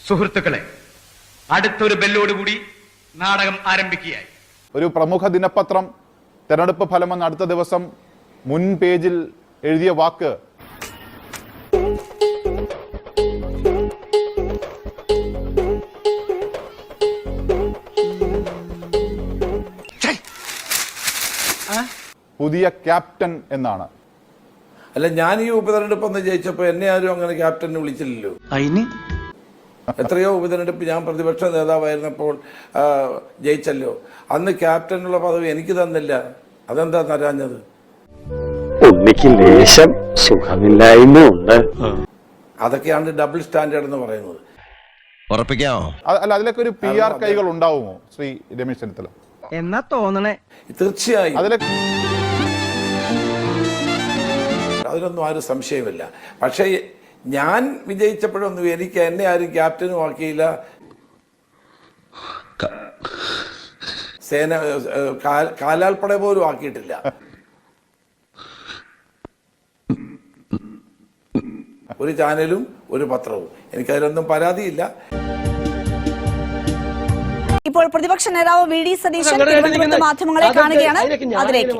സുഹൃത്തുക്കളെ, അടുത്തൊരു ബെല്ലോടുകൂടി നാടകം ആരംഭിക്കുകയായി. ഒരു പ്രമുഖ ദിനപത്രം തെരഞ്ഞെടുപ്പ് ഫലമെന്ന് അടുത്ത ദിവസം മുൻ പേജിൽ എഴുതിയ വാക്ക് പുതിയ ക്യാപ്റ്റൻ എന്നാണ്. അല്ല, ഞാൻ ഈ ഉപതെരഞ്ഞെടുപ്പ് ഒന്ന് ജയിച്ചപ്പോ എന്നെ ആരും അങ്ങനെ ക്യാപ്റ്റനെ വിളിച്ചില്ലല്ലോ. എത്രയോ ഉപതെരഞ്ഞെടുപ്പ് ഞാൻ പ്രതിപക്ഷ നേതാവായിരുന്നപ്പോൾ ജയിച്ചല്ലോ. അന്ന് ക്യാപ്റ്റനുള്ള പദവി എനിക്ക് തന്നില്ല. അതെന്താ തരാഞ്ഞത്? ലേശം സുഖമില്ലായ്മയുണ്ട്. അതൊക്കെയാണ് ഡബിൾ സ്റ്റാൻഡേർഡ് എന്ന് പറയുന്നത്. അല്ല, അതിലൊക്കെ ഒരു PR കൈകൾ ഉണ്ടാവുമോ ശ്രീ രമേശ് ചെന്നിത്തല? എന്നാ തോന്നണേ. തീർച്ചയായും അതിലൊന്നും ആരും സംശയമില്ല. പക്ഷേ ഞാൻ വിജയിച്ചപ്പോഴൊന്നും എനിക്ക് എന്നെ ആരും ക്യാപ്റ്റനും ആക്കിയില്ല, കാലാൾപ്പട പോലും ആക്കിയിട്ടില്ല. ഒരു ചാനലും ഒരു പത്രവും. എനിക്കതിലൊന്നും പരാതിയില്ല. ഇപ്പോൾ പ്രതിപക്ഷ നേതാവ് VD സതീശൻ തിരുവനന്തപുരത്ത് മാധ്യമങ്ങളെ കാണുകയാണ്. അതിലേക്ക്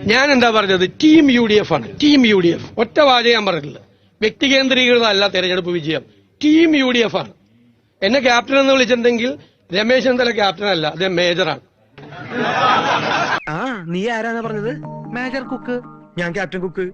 ഞാൻ എന്താ പറഞ്ഞത്? ടീം UDF ആണ്. Team UDF. ഒറ്റ വാചകം ഞാൻ പറഞ്ഞിട്ടില്ല. വ്യക്തി കേന്ദ്രീകൃതമല്ല തെരഞ്ഞെടുപ്പ് വിജയം. ടീം UDF ആണ്. എന്നെ ക്യാപ്റ്റൻ എന്ന് വിളിച്ചിട്ടുണ്ടെങ്കിൽ രമേശ് ചെന്നിത്തല ക്യാപ്റ്റൻ അല്ല, അദ്ദേഹം മേജറാണ്. നീ ആരാന്നാ പറഞ്ഞത്? Major cook. ഞാൻ ക്യാപ്റ്റൻ കുക്ക്.